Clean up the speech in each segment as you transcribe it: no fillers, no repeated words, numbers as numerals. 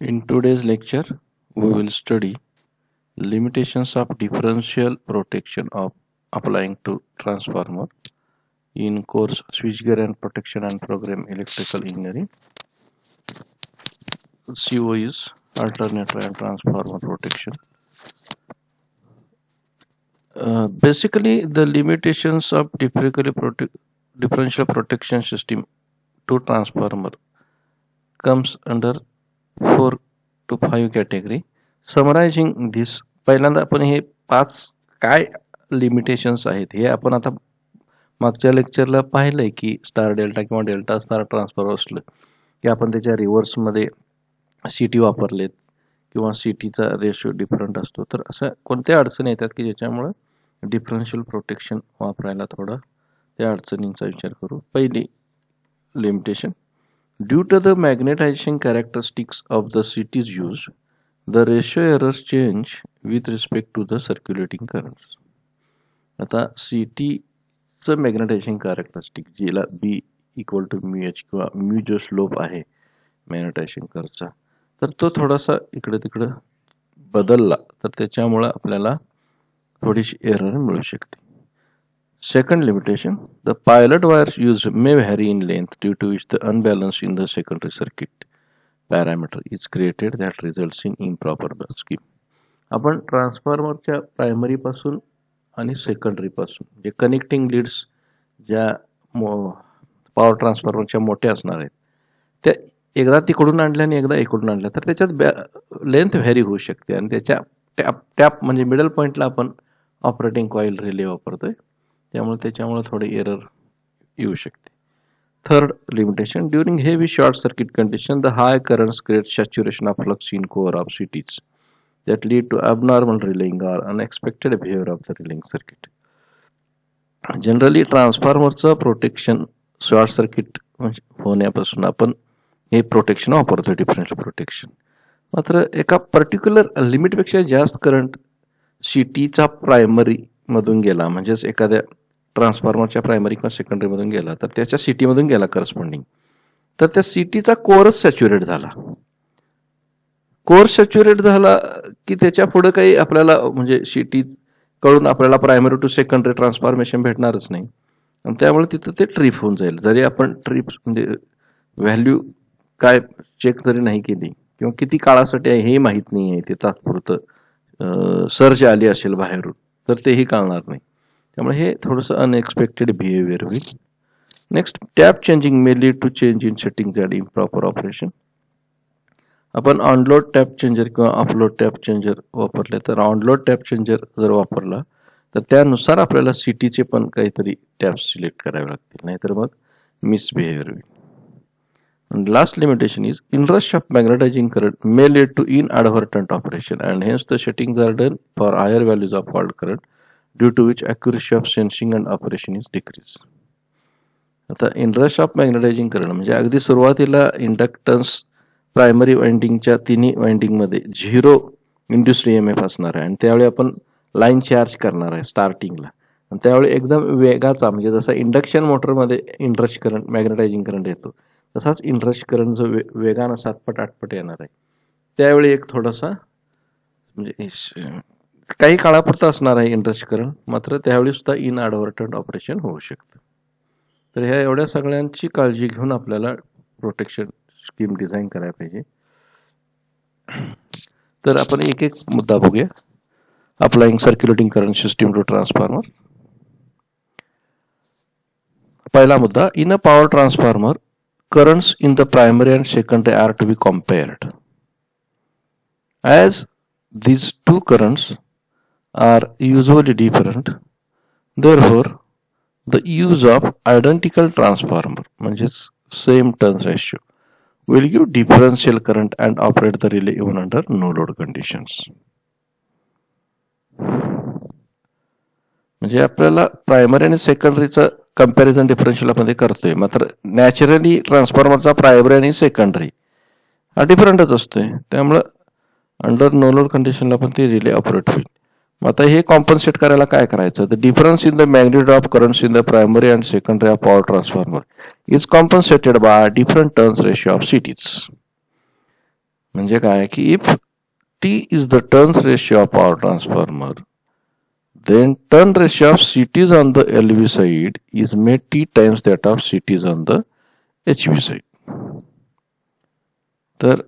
In today's lecture, we will study limitations of differential protection of applying to transformer in course Switchgear and Protection and Program Electrical Engineering. CO is alternator and transformer protection. Basically, the limitations of differential protection system to transformer comes under 4 to 5 category. Summarizing this, पहिल्यांदा आपण हे 5 काय limitations आहेत हे आपण आता मागच्या लेक्चरला पाहिलंय की स्टार डेल्टा किंवा डेल्टा स्टार ट्रान्सफॉर्मर असलं की आपण त्याच्या रिव्हर्समध्ये सीटी वापरलेत किंवा सीटीचा रेशो डिफरंट असतो, तर अशा कोणत्या अडचणी येतात की ज्याच्यामुळे डिफरन्शियल प्रोटेक्शन वापरायला थोडा त्या अडचणींचा विचार करू. पहिली limitation, due to the magnetizing characteristics of the CTs used, the ratio errors change with respect to the circulating currents. आता CT चं मॅग्नेटायझिंग कॅरेक्टरिस्टिक जिला B equal to mu H किंवा म्यू जो स्लोप आहे मॅग्नेटायझिंग कर्वचा, तर तो थोडासा इकडे तिकडे बदलला तर त्याच्यामुळे आपल्याला थोडीशी एरर मिळू शकते. Second limitation, the pilot wires used may vary in length due to which the unbalance in the secondary circuit parameter is created that results in improper scheme. आपण ट्रान्सफॉर्मरच्या प्रायमरी पासून आणि सेकंडरी पासून जे कनेक्टिंग लीड्स ज्या power ट्रान्सफॉर्मरच्या मोठ्या असणार आहेत त्या एकदा तिकडून आणल्या आणि एकदा इकडून आणल्या तर त्याच्यात लेंथ व्हॅरी होऊ शकते आणि त्याच्या टॅप म्हणजे मिडल पॉईंटला आपण ऑपरेटिंग कॉईल रिले वापरतोय, त्यामुळे थोडे एरर येऊ शकते. Third limitation, during heavy short circuit condition the high currents create saturation of flux in core of cities that lead to abnormal relaying or unexpected behavior of the relaying circuit. Generally ट्रान्सफॉर्मरचं protection short circuit होण्यापासून आपण हे protection वापरतो, differential protection. मात्र एका particular लिमिटपेक्षा जास्त current सीटीचा primary मधून गेला, म्हणजेच एखाद्या ट्रान्सफॉर्मरच्या प्रायमरी किंवा सेकंडरी मधून गेला तर त्याच्या सीटी मधून गेला करस्पॉन्डिंग, तर त्या सीटीचा कोअरच सॅच्युरेट झाला. कोअर सॅच्युरेट झाला की त्याच्या पुढे काही आपल्याला म्हणजे सीटी कडून आपल्याला प्रायमरी टू सेकंडरी ट्रान्सफॉर्मेशन भेटणारच नाही आणि त्यामुळे तिथं ते ट्रिप होऊन जाईल. जरी आपण ट्रिप म्हणजे व्हॅल्यू काय चेक जरी नाही केली किंवा किती काळासाठी आहे हे माहीत नाही आहे, ते तात्पुरतं सर्ज आली असेल बाहेरून तर तेही कळणार नाही, त्यामुळे हे थोडंसं अनएक्सपेक्टेड बिहेवियर होईल. Next, tap changing may lead to change in setting and improper operation. आपण ऑनलोड टॅप चेंजर किंवा ऑफलोड टॅप चेंजर वापरले तर ऑनलोड टॅप चेंजर जर वापरला तर त्यानुसार आपल्याला सीटीचे पण काहीतरी टॅप सिलेक्ट करावे लागतील, नाहीतर मग मिसबिहेवियर होईल. And last limitation is inrush of magnetizing current may lead to inadvertent operation and hence the settings are done for higher values of fault current due to which accuracy of sensing and operation is decreased. आता inrush of magnetizing current म्हणजे अगदी सुरुवातीला inductance primary वाइंडिंगच्या तिन्ही winding मध्ये 0 induced EMF असणार आहे आणि त्यावेळी आपण लाईन चार्ज करणार आहे स्टार्टिंगला आणि त्यावेळी एकदम वेगाचा म्हणजे जसा इंडक्शन मोटरमध्ये इंडरश करंट मॅग्नेटायझिंग करंट येतो तसाच इंडरश करंट जो वेगानं 7पट 8पट येणार आहे, त्यावेळी एक थोडासा म्हणजे काही काळापुरता असणार आहे इंडरश करंट, मात्र त्यावेळी सुद्धा इनॲडव्हर्टंट ऑपरेशन होऊ शकतं. तर ह्या एवढ्या सगळ्यांची काळजी घेऊन आपल्याला प्रोटेक्शन स्कीम डिझाईन करायला पाहिजे. तर आपण एक एक मुद्दा बघूया. Applying circulating current system to transformer. पहिला मुद्दा, in a power transformer currents in the primary and secondary are to be compared. As these two currents are usually different, therefore the use of identical transformer म्हणजेच same turns ratio will give differential current and operate the relay even under no load conditions. म्हणजे आपल्याला primary आणि सेकंडरीचं comparison differential मध्ये करतोय, मात्र naturally ट्रान्सफॉर्मरचा primary आणि secondary हा डिफरंटच असतोय, त्यामुळं अंडर नो लोड कंडिशनला पण ते रिले ऑपरेट होईल. मग आता हे कॉम्पन्सेट करायला काय करायचं, the difference in the magnitude of currents in the primary and secondary of power transformer is compensated by different turns ratio of CTs. म्हणजे काय की if T is the turns ratio of power transformer, then turn ratio of CTs on the LV side is made T times that of CTs on the HV side. तर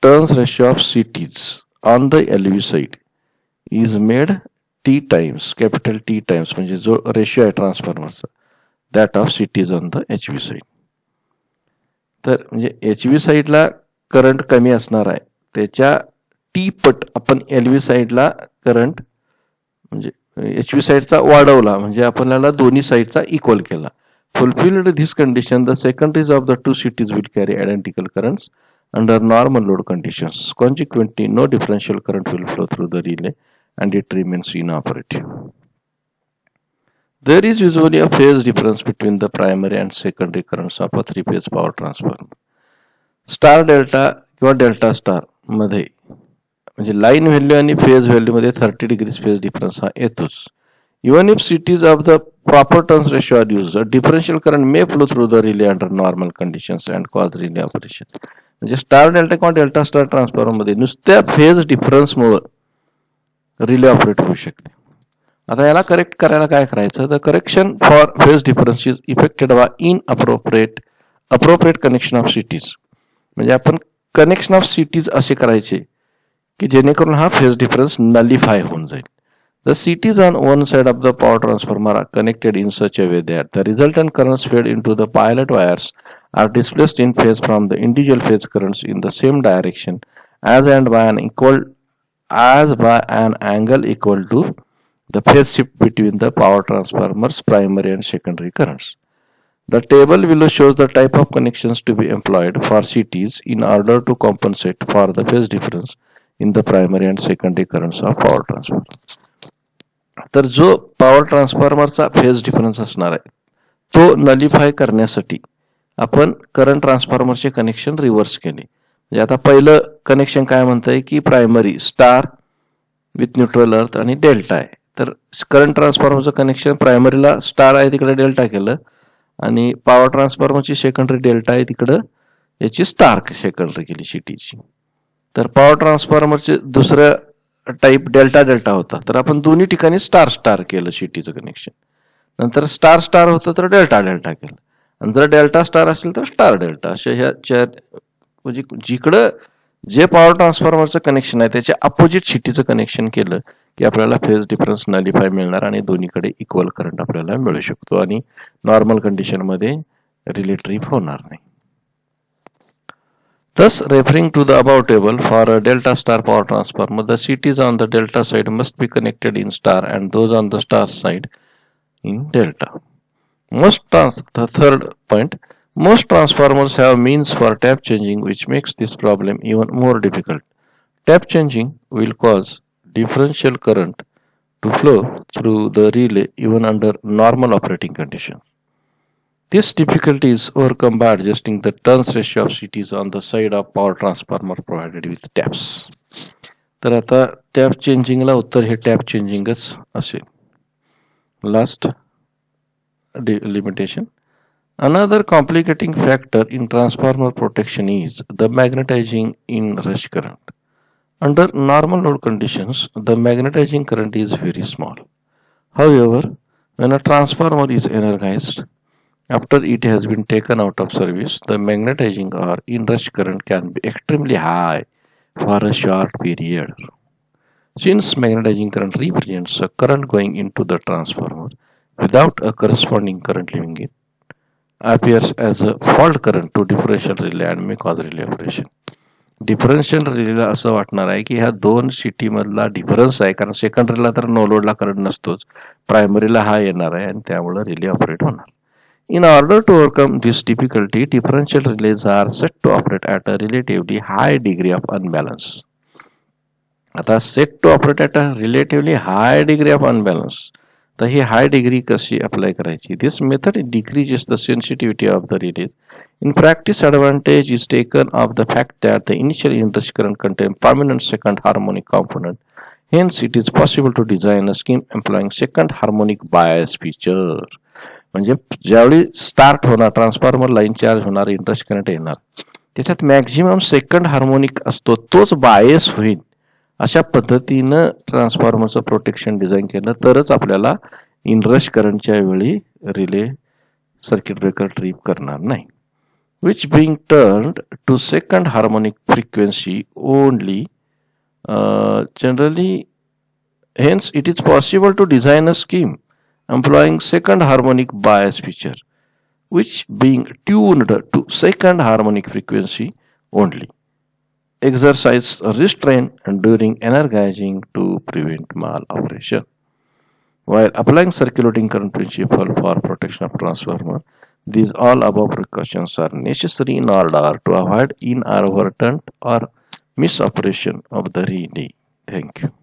turns ratio of CTs on the LV side is made T times, capital T times, म्हणजे जो ratio आहे ट्रान्सफॉर्मरचा, that of CTs on the HV side. तर म्हणजे HV साईडला current कमी असणार आहे, त्याच्या टी पट आपण LV साईडला करंट म्हणजे HV साईडचा वाढवला, म्हणजे आपल्याला दोन्ही साईडचा इक्वल केला. Fulfilled this condition, the secondaries of the two CTs will carry identical currents under normal load conditions. Consequently, no differential current will flow through the relay and it remains inoperative. There is usually a phase difference between the primary and secondary currents of a three-phase power transformer. Star delta किंवा delta star मध्ये म्हणजे line value आणि phase value मध्ये 30 degrees phase difference हा येतोच. Even if CTs of the proper turns ratio are used, a differential current may flow through the relay under normal conditions and cause relay operation. म्हणजे star delta किंवा delta star transformer मध्ये नुसत्या phase डिफरन्समुळे relay operate होऊ शकते. आता याला correct करायला काय करायचं, the correction for phase difference is effected by appropriate connection of CTs. म्हणजे आपण कनेक्शन ऑफ CTs असे करायचे की जेणेकरून हा फेज डिफरन्स नलिफाय होऊन जाईल. The CTs on one side of the power transformer are connected in such a way that the resultant currents fed into the pilot wires are displaced in phase from the individual phase currents in the same direction as by an angle equal to the phase shift between the power transformer's primary and secondary currents. The table below shows the type of connections to be employed for CTs in order to compensate for the phase difference in the primary and secondary currents of power transformer. तर जो power ट्रान्सफॉर्मरचा phase difference असणार आहे तो नलिफाय करण्यासाठी आपण current ट्रान्सफॉर्मरचे connection reverse केले. म्हणजे आता पहिलं कनेक्शन काय म्हणतंय की प्रायमरी स्टार विथ न्यूट्रल अर्थ आणि डेल्टा आहे. तर करंट ट्रान्सफॉर्मरचं कनेक्शन प्रायमरीला स्टार आहे तिकडे डेल्टा केलं आणि पॉवर ट्रान्सफॉर्मरची सेकंडरी डेल्टा आहे तिकडं याची स्टार सेकंडरी केली CTची. तर पॉवर ट्रान्सफॉर्मरचे दुसरं टाईप डेल्टा डेल्टा होता, तर आपण दोन्ही ठिकाणी स्टार स्टार केलं CTचं कनेक्शन. नंतर स्टार स्टार होतं तर डेल्टा डेल्टा केलं, आणि जर डेल्टा स्टार असेल तर स्टार डेल्टा. अशा ह्या चार म्हणजे जिकडं जे पॉवर ट्रान्सफॉर्मरचं कनेक्शन आहे त्याच्या अपोजिट CTचं कनेक्शन केलं की आपल्याला फेज डिफरन्स नलिफाय मिळणार आणि दोन्हीकडे इक्वल करंट आपल्याला मिळू शकतो आणि नॉर्मल कंडिशन मध्ये रिले ट्रिप होणार नाही. Thus, referring to the above table, for a delta star power transformer, the CTs on the delta side must be connected in star and those on the star side in delta. The third point, most transformers have means for tap changing, which makes this problem even more difficult. Tap changing will cause differential current to flow through the relay even under normal operating conditions. This difficulty is overcome by adjusting the turns ratio of CTs on the side of power transformer provided with taps. तर आता tap चेंजिंगला उत्तर हे tap चेंजिंगच असेल. Last limitation. Another complicating factor in transformer protection is the magnetizing in rush current. Under normal load conditions, the magnetizing current is very small. However, when a transformer is energized, after it has been taken out of service, the magnetizing or inrush current can be extremely high for a short period. Since magnetizing current represents a current going into the transformer without a corresponding current leaving it, appears as a fault current to differential relay and may cause relay operation. Differential रिलेला असं वाटणार आहे की ह्या दोन CT मधला difference आहे, कारण सेकंडरीला तर नो लोडला करंट नसतोच, प्रायमरीला हा येणार आहे आणि त्यामुळे रिले ऑपरेट होणार. In order to overcome this difficulty, differential relays are set to operate at a relatively high degree of unbalance. आता set to operate at a relatively high degree of unbalance. तर ही हाय degree कशी apply करायची? This method decreases the sensitivity of the relays. In practice, advantage is taken of the fact that the initial inrush current contains permanent second harmonic component. Hence, it is possible to design a scheme employing second harmonic bias feature. म्हणजे ज्यावेळी start होणार transformer line charge होणार, interest current येणार, त्याच्यात maximum second harmonic असतो तोच bias होईल अशा पद्धतीनं ट्रान्सफॉर्मरचं प्रोटेक्शन डिझाईन केलं तरच आपल्याला इनरश करंटच्या वेळी रिले सर्किट ब्रेकर ट्रिप करणार नाही. which being turned to second harmonic frequency only. Generally, hence it is possible to design a scheme employing second harmonic bias feature, which being tuned to second harmonic frequency only, exercise restraint during energizing to prevent mal-operation. While applying circulating current principle for protection of transformer, these all above precautions are necessary in order to avoid inadvertent or misoperation of the relay. Thank you.